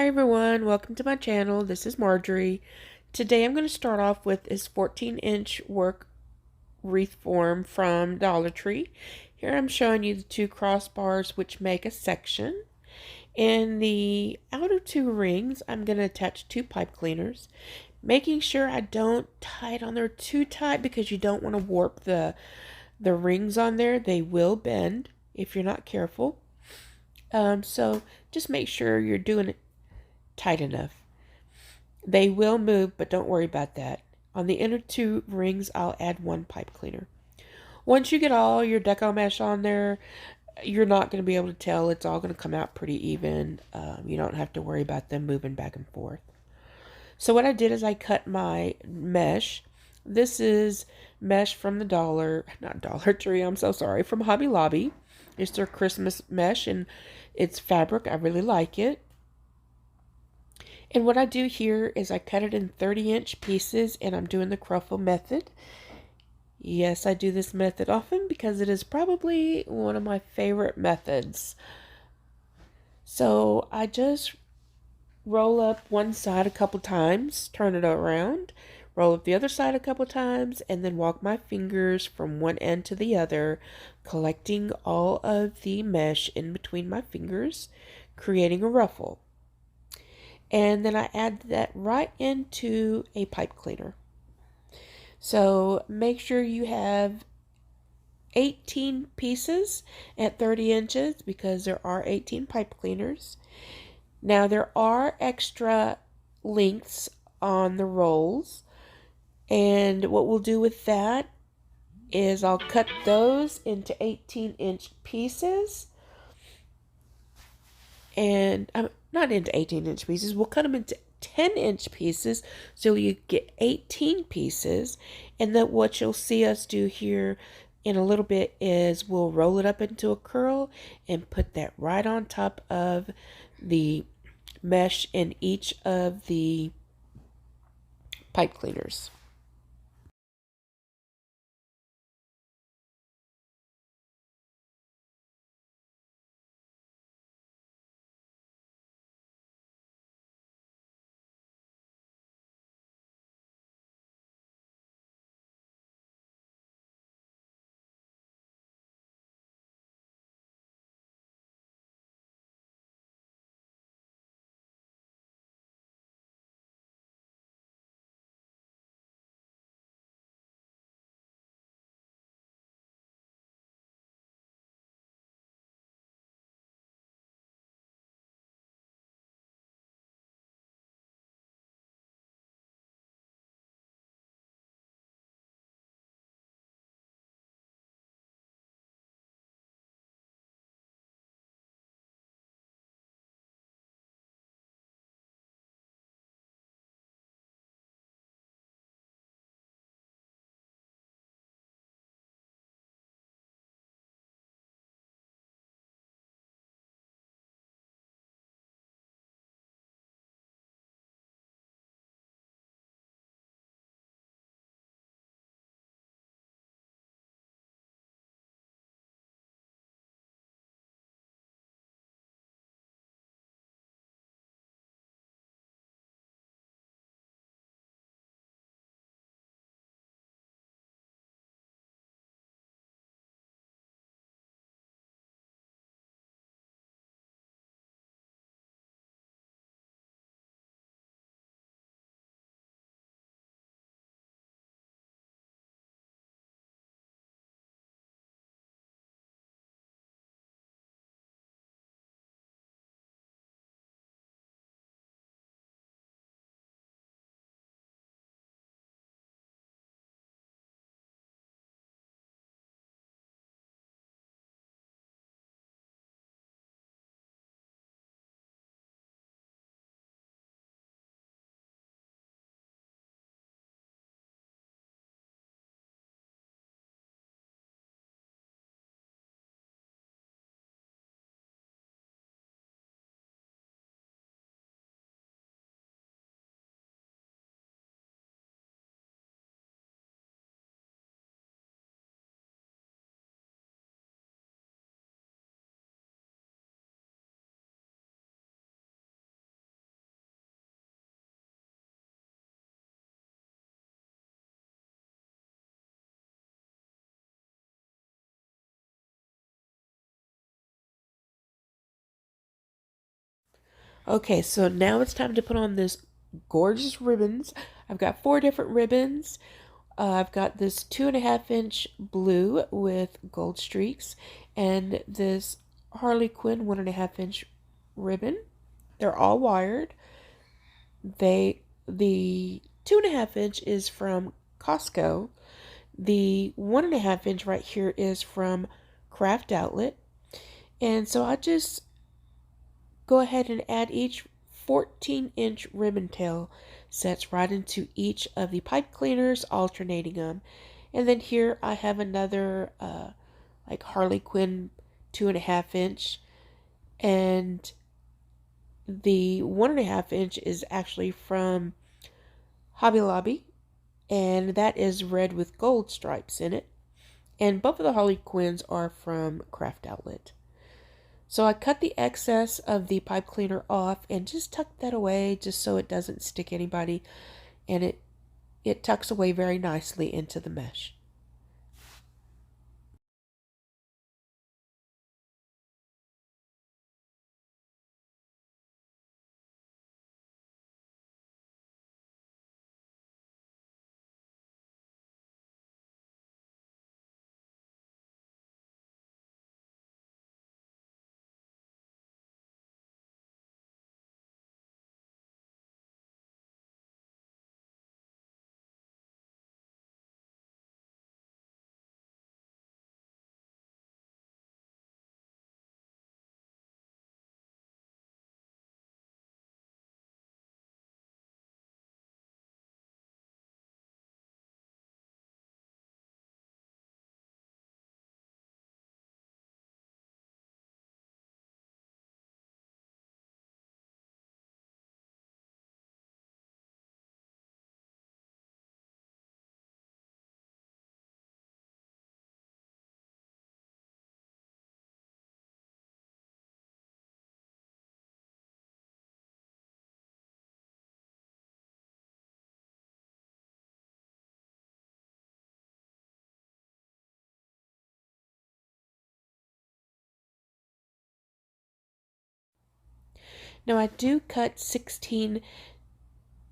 Hi everyone, welcome to my channel. This is Marjorie. Today I'm going to start off with this 14-inch work wreath form from Dollar Tree. Here I'm showing you the two crossbars which make a section. In the outer two rings, I'm going to attach two pipe cleaners, making sure I don't tie it on there too tight because you don't want to warp the rings on there. They will bend if you're not careful. So just make sure you're doing it tight enough. They will move, but don't worry about that. On the inner two rings, I'll add one pipe cleaner. Once you get all your deco mesh on there, you're not going to be able to tell. It's all going to come out pretty even. You don't have to worry about them moving back and forth. So what I did is I cut my mesh. This is mesh from the not Dollar Tree, I'm so sorry, from Hobby Lobby. It's their Christmas mesh, and it's fabric. I really like it. And what I do here is I cut it in 30-inch pieces, and I'm doing the Cruffle method. Yes, I do this method often because it is probably one of my favorite methods. So I just roll up one side a couple times, turn it around, roll up the other side a couple times, and then walk my fingers from one end to the other, collecting all of the mesh in between my fingers, creating a ruffle. And then I add that right into a pipe cleaner. So make sure you have 18 pieces at 30 inches because there are 18 pipe cleaners. Now there are extra lengths on the rolls, and what we'll do with that is I'll cut those into 18-inch pieces, and not into 18-inch pieces, we'll cut them into 10-inch pieces so you get 18 pieces. And then what you'll see us do here in a little bit is we'll roll it up into a curl and put that right on top of the mesh in each of the pipe cleaners. Okay, so now it's time to put on this gorgeous ribbons. I've got 4 different ribbons. I've got this 2.5 inch blue with gold streaks and this Harley Quinn 1.5 inch ribbon. They're all wired. The 2.5 inch is from Costco. The 1.5 inch right here is from Craft Outlet. And so I just go ahead and add each 14-inch ribbon tail sets right into each of the pipe cleaners, alternating them. And then here I have another like Harley Quinn 2.5 inch, and the 1.5 inch is actually from Hobby Lobby, and that is red with gold stripes in it. And both of the Harley Quinns are from Craft Outlet. So I cut the excess of the pipe cleaner off and just tuck that away just so it doesn't stick anybody, and it tucks away very nicely into the mesh. Now I do cut 16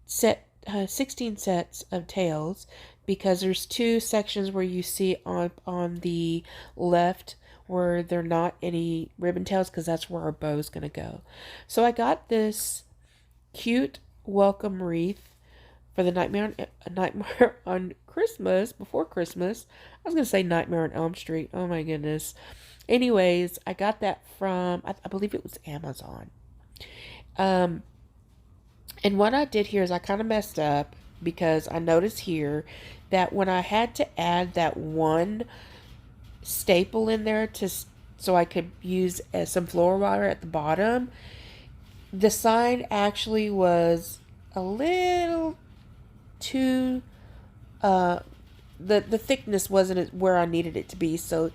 sets of tails, because there's 2 sections where you see on the left where there are not any ribbon tails, because that's where our bow is going to go. So I got this cute welcome wreath for the Nightmare on Christmas, before Christmas. I was going to say Nightmare on Elm Street. Oh my goodness. Anyways, I got that from, I believe it was Amazon. Um, and what I did here is I kind of messed up, because I noticed here that when I had to add that one staple in there so I could use some floor wire at the bottom, the sign actually was a little too uh the thickness wasn't where I needed it to be, so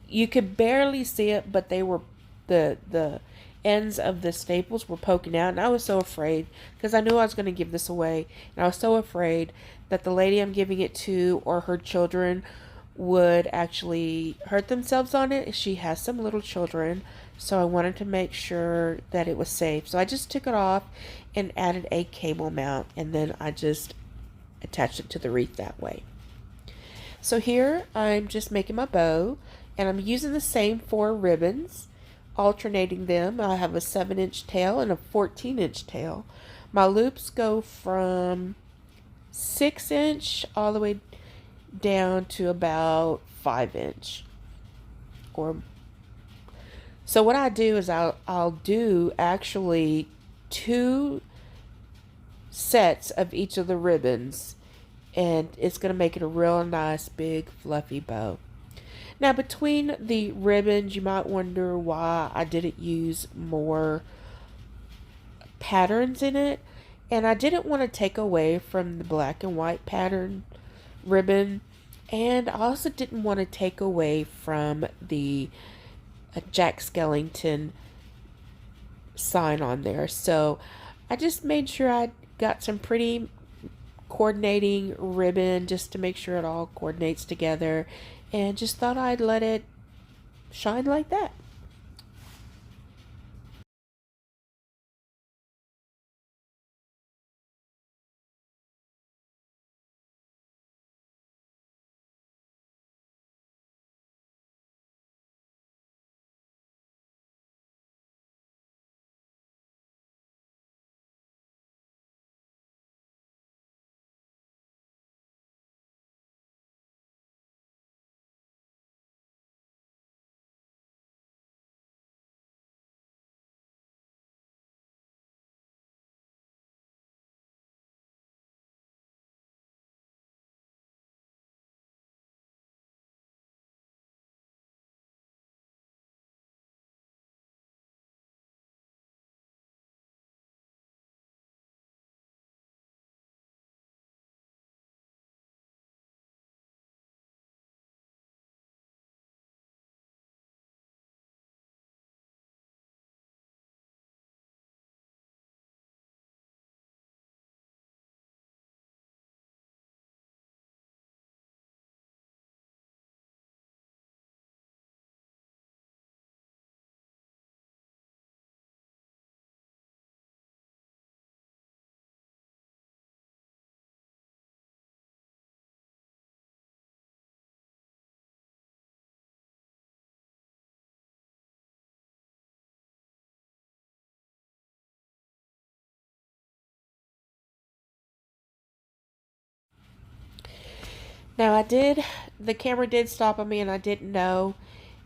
you could barely see it, but they were the ends of the staples were poking out, and I was so afraid, because I knew I was going to give this away, and I was so afraid that the lady I'm giving it to or her children would actually hurt themselves on it. She has some little children, so I wanted to make sure that it was safe. So I just took it off and added a cable mount, and then I just attached it to the wreath that way. So here I'm just making my bow, and I'm using the same 4 ribbons, alternating them. I have a 7-inch tail and a 14-inch tail. My loops go from 6-inch all the way down to about 5-inch. Or so what I do is I'll do actually 2 sets of each of the ribbons, and it's going to make it a real nice big fluffy bow. Now, between the ribbons, you might wonder why I didn't use more patterns in it, and I didn't want to take away from the black and white pattern ribbon, and I also didn't want to take away from the Jack Sekllington sign on there. So I just made sure I got some pretty coordinating ribbon just to make sure it all coordinates together, and just thought I'd let it shine like that. Now the camera did stop on me and I didn't know,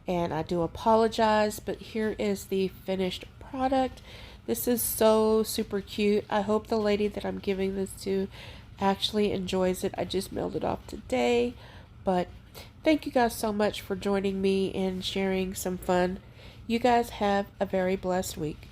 and I do apologize, but here is the finished product. This is so super cute. I hope the lady that I'm giving this to actually enjoys it. I just mailed it off today, but thank you guys so much for joining me and sharing some fun. You guys have a very blessed week.